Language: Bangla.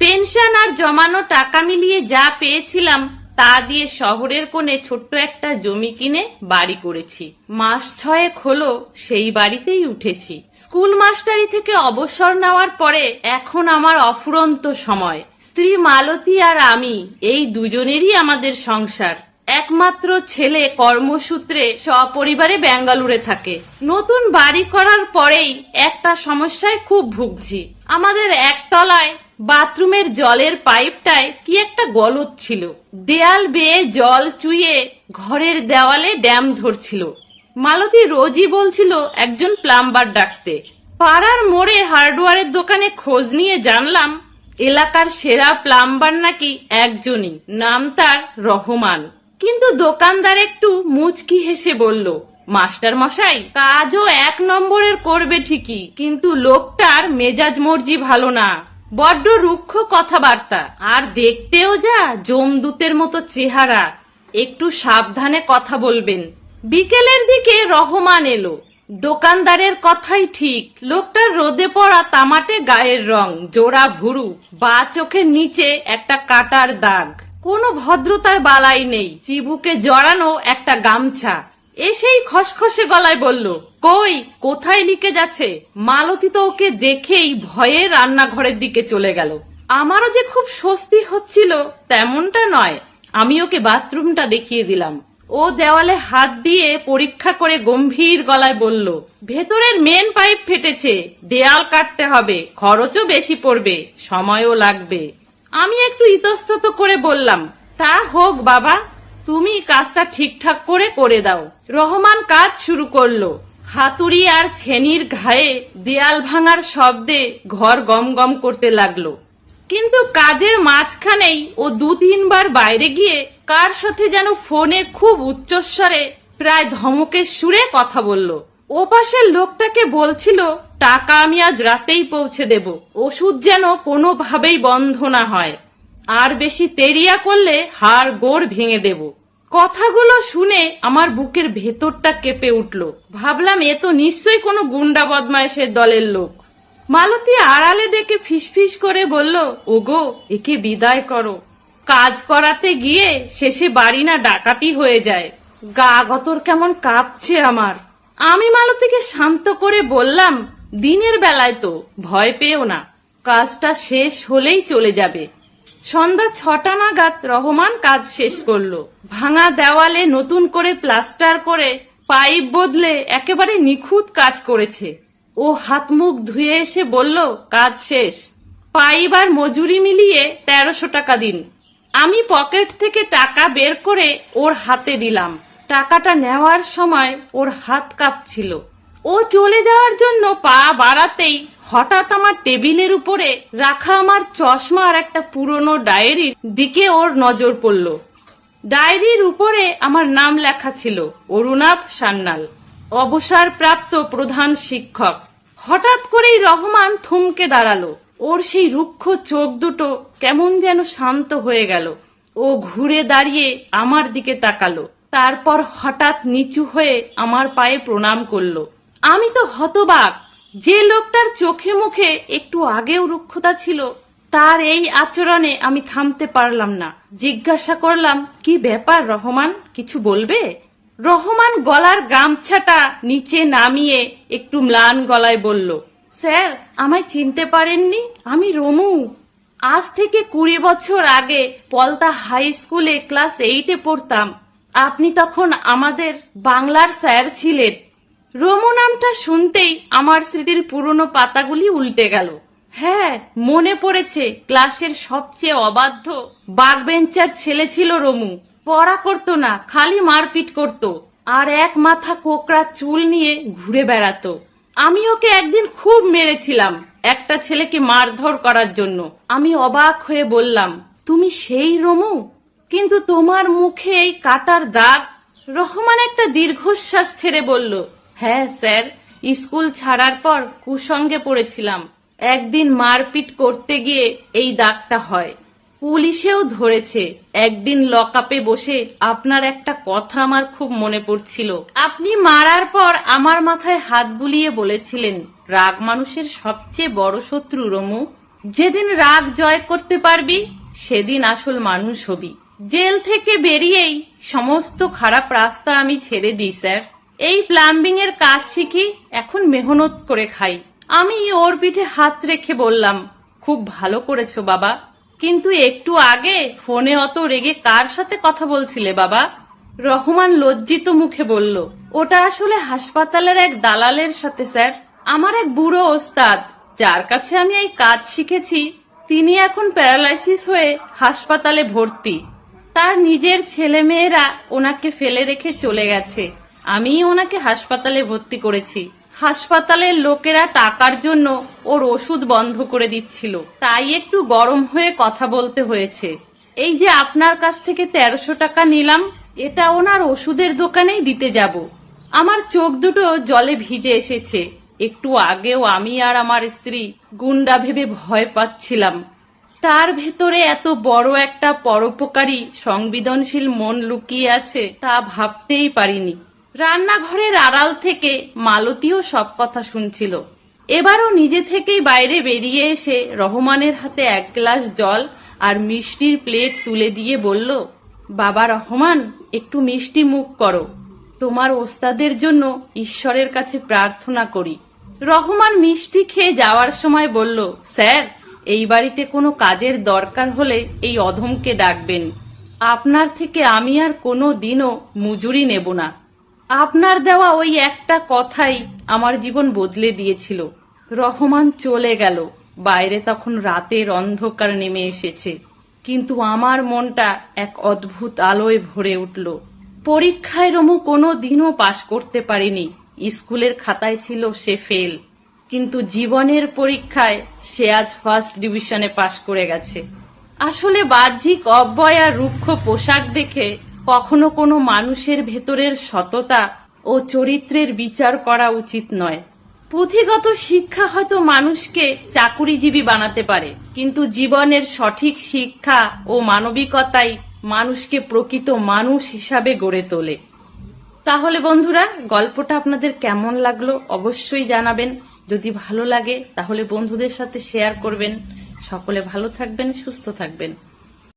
পেনশন আর জমানো টাকা মিলিয়ে যা পেয়েছিলাম তা দিয়ে শহরের কোণে ছোট্ট একটা জমি কিনে বাড়ি করেছি। মাস 6 হলো সেই বাড়িতেই উঠেছি। স্কুল মাস্টারি থেকে অবসর নেওয়ার পরে এখন আমার অফুরন্ত সময়। স্ত্রী মালতী আর আমি এই দুজনেরই আমাদের সংসার। একমাত্র ছেলে কর্মসূত্রে সপরিবারে বেঙ্গালুরে থাকে। নতুন বাড়ি করার পরেই একটা সমস্যায় খুব ভুগছি। আমাদের একতলায় বাথরুমের জলের পাইপটায় কি একটা গলদ ছিল। দেয়াল বেয়ে জল চুইয়ে ঘরের দেওয়ালে ড্যাম ধরছিল। মালতী রোজই বলছিল একজন প্লাম্বার ডাকতে। পাড়ার মোড়ে হার্ডওয়্যারের দোকানে খোঁজ নিয়ে জানলাম এলাকার সেরা প্লাম্বার নাকি একজনই, নাম তার রহমান। কিন্তু দোকানদার একটু মুচকি হেসে বলল, মাস্টার মশাই, কাজও 1 নম্বরের করবে ঠিকই, কিন্তু লোকটার মেজাজ মর্জি ভালো না, বড্ড রুক্ষ কথাবার্তা, আর দেখতেও যা জমদূতের মতো চেহারা, একটু সাবধানে কথা বলবেন। বিকেলের দিকে রহমান এলো। দোকানদারের কথাই ঠিক, লোকটার রোদে পড়া তামাটে গায়ের রং, জোড়া ভুরু, বা চোখের নিচে একটা কাটার দাগ, কোনো ভদ্রতার বালাই নেই, চিবুকে জড়ানো একটা গামছা। এসেই খসখসে গলায় বলল, কই, কোথায় লিকে যাচ্ছে? মালতী তো ওকে দেখেই ভয়ে রান্নাঘরের দিকে চলে গেল। আমারও যে খুব স্বস্তি হচ্ছিল তেমনটা নয়। আমি ওকে বাথরুমটা দেখিয়ে দিলাম। ও দেওয়ালে হাত দিয়ে পরীক্ষা করে গম্ভীর গলায় বলল, ভেতরের মেন পাইপ ফেটেছে, দেয়াল কাটতে হবে, খরচও বেশি পড়বে, সময়ও লাগবে। আমি একটু ইতস্তত করে বললাম, তা হোক বাবা, তুমি কাজটা ঠিকঠাক করে দাও। রহমান কাজ শুরু করলো। হাতুড়ি আর ছেনির ঘায়ে দেয়াল ভাঙার শব্দে ঘর গম গম করতে লাগলো। কিন্তু কাজের মাঝখানেই ও 2-3 বার বাইরে গিয়ে কার সাথে যেন ফোনে খুব উচ্চস্বরে, প্রায় ধমকের সুরে কথা বলল। ও পাশের লোকটাকে বলছিল, টাকা আমি আজ রাতেই পৌঁছে দেব, ওষুধ যেন কোনোভাবেই বন্ধ না হয়, আর বেশি তেরিয়া করলে হাড় গোড় ভেঙে দেব। কথাগুলো শুনে আমার বুকের ভেতরটা কেঁপে উঠল। ভাবলাম এ তো নিশ্চয়ই কোনো গুন্ডা বদমাইশের দলের লোক। মালতী আড়ালে ডেকে ফিসফিস করে বলল, ওগো, একে বিদায় করো। কাজ করাতে গিয়ে শেষে বাড়ি না ডাকাতি হয়ে যায়। গা গতর কেমন কাঁপছে আমার। আমি মালতীকে শান্ত করে বললাম, দিনের বেলায় তো, ভয় পেও না, কাজটা শেষ হলেই চলে যাবে। সন্ধ্যা 6টা নাগাদ রহমান কাজ শেষ করলো। ভাঙা দেওয়ালে নতুন করে প্লাস্টার করে পাইপ বদলে একেবারে নিখুঁত কাজ করেছে। ও হাত মুখ ধুয়ে এসে বলল, কাজ শেষ, পাইপ আর মজুরি মিলিয়ে 1300 টাকা দিন। আমি পকেট থেকে টাকা বের করে ওর হাতে দিলাম। টাকাটা নেওয়ার সময় ওর হাত কাঁপছিল। ও চলে যাওয়ার জন্য পা বাড়াতেই হঠাৎ আমার টেবিলের উপরে রাখা আমার চশমা আর একটা পুরনো ডায়েরির দিকে ওর নজর পড়ল। ডায়েরির উপরে আমার নাম লেখা ছিল, অরুণাভ সান্যাল, অবসরপ্রাপ্ত প্রধান শিক্ষক। হঠাৎ করেই রহমান থমকে দাঁড়ালো। ওর সেই রুক্ষ চোখ দুটো কেমন যেন শান্ত হয়ে গেল। ও ঘুরে দাঁড়িয়ে আমার দিকে তাকালো, তারপর হঠাৎ নিচু হয়ে আমার পায়ে প্রণাম করলো। আমি তো হতবাক। যে লোকটার চোখে মুখে একটু আগেও রুক্ষতা ছিল, তার এই আচরণে আমি থামতে পারলাম না। জিজ্ঞাসা করলাম, কি ব্যাপার রহমান, কিছু বলবে? রহমান গলার গামছাটা নিচে নামিয়ে একটু ম্লান গলায় বলল, স্যার, আমায় চিনতে পারেননি? আমি রমু। আজ থেকে 20 বছর আগে পলতা হাই স্কুলে ক্লাস 8-এ পড়তাম। আপনি তখন আমাদের বাংলার স্যার ছিলেন। রমু নামটা শুনতেই আমার স্মৃতির পুরনো পাতাগুলি উল্টে গেল। হ্যাঁ, মনে পড়েছে, ক্লাসের সবচেয়ে অবাধ্য বাকবেঞ্চার ছেলে ছিল রমু। পড়া করতো না, খালি মারপিট করতো, আর এক মাথা কোকড়া চুল নিয়ে ঘুরে বেড়াতো। আমি ওকে একদিন খুব মেরেছিলাম, একটা ছেলেকে মারধর করার জন্য। আমি অবাক হয়ে বললাম, তুমি সেই রমু? কিন্তু তোমার মুখে এই কাটার দাগ? রহমান একটা দীর্ঘশ্বাস ছেড়ে বলল, হ্যাঁ স্যার, স্কুল ছাড়ার পর কুসঙ্গে পড়েছিলাম। একদিন মারপিট করতে গিয়ে এই দাগটা হয়। পুলিশেও ধরেছে। একদিন লকআপে বসে আপনার একটা কথা আমার খুব মনে পড়ছিল। আপনি মারার পর আমার মাথায় হাত বুলিয়ে বলেছিলেন, রাগ মানুষের সবচেয়ে বড় শত্রু রমু। যেদিন রাগ জয় করতে পারবি সেদিন আসল মানুষ হবি। জেল থেকে বেরিয়েই সমস্ত খারাপ রাস্তা আমি ছেড়ে দিই স্যার। এই প্লাম্বিং এর কাজ শিখি, এখন মেহনত করে খাই। আমি ওর পিঠে হাত রেখে বললাম, খুব ভালো করেছো বাবা, কিন্তু একটু আগে ফোনে অত রেগে কার সাথে কথা বলছিলে বাবা? রহমান লজ্জিত মুখে বলল, ওটা আসলে হাসপাতালের এক দালালের সাথে স্যার। আমার এক বুড়ো ওস্তাদ, যার কাছে আমি এই কাজ শিখেছি, তিনি এখন প্যারালাইসিস হয়ে হাসপাতালে ভর্তি। তার নিজের ছেলে মেয়েরা ওনাকে ফেলে রেখে চলে গেছে। আমি ওনাকে হাসপাতালে ভর্তি করেছি। হাসপাতালের লোকেরা টাকার জন্য ওর ওষুধ বন্ধ করে দিচ্ছিল, তাই একটু গরম হয়ে কথা বলতে হয়েছে। এই যে আপনার কাছ থেকে 1300 টাকা নিলাম, এটা ওনার ওষুধের দোকানেই দিতে যাব। আমার চোখ দুটো জলে ভিজে এসেছে। একটু আগেও আমি আর আমার স্ত্রী গুন্ডা ভেবে ভয় পাচ্ছিলাম। তার ভেতরে এত বড় একটা পরোপকারী সংবেদনশীল মন লুকিয়ে আছে তা ভাবতেই পারিনি। রান্নাঘরের আড়াল থেকে মালতীও সব কথা শুনছিল। এবারও নিজে থেকেই বাইরে বেরিয়ে এসে রহমানের হাতে 1 গ্লাস জল আর মিষ্টির প্লেট তুলে দিয়ে বলল, বাবা রহমান, একটু মিষ্টি মুখ করো। তোমার ওস্তাদের জন্য ঈশ্বরের কাছে প্রার্থনা করি। রহমান মিষ্টি খেয়ে যাওয়ার সময় বলল, স্যার, এই বাড়িতে কোনো কাজের দরকার হলে এই অধমকে ডাকবেন। আপনার থেকে আমি আর কোনো দিনও মজুরি নেব না। আপনার দেওয়া ওই একটা কথাই আমার জীবন বদলে দিয়েছিল। রহমান চলে গেল। বাইরে তখন রাতের অন্ধকার নেমে এসেছে, কিন্তু আমার মনটা এক অদ্ভুত আলোয় ভরে উঠল। পরীক্ষায় রমু কোনো দিনও পাশ করতে পারেনি। স্কুলের খাতায় ছিল সে ফেল, কিন্তু জীবনের পরীক্ষায় সে আজ ফার্স্ট ডিভিশনে পাশ করে গেছে। আসলে বাহ্যিক অব্যয় আর রুক্ষ পোশাক দেখে কখনো কোনো মানুষের ভেতরের সততা ও চরিত্রের বিচার করা উচিত নয়। পুঁথিগত শিক্ষা হয়তো মানুষকে চাকুরিজীবী বানাতে পারে, কিন্তু জীবনের সঠিক শিক্ষা ও মানবিকতাই মানুষকে প্রকৃত মানুষ হিসাবে গড়ে তোলে। তাহলে বন্ধুরা, গল্পটা আপনাদের কেমন লাগলো অবশ্যই জানাবেন। যদি ভালো লাগে তাহলে বন্ধুদের সাথে শেয়ার করবেন। সকলে ভালো থাকবেন, সুস্থ থাকবেন।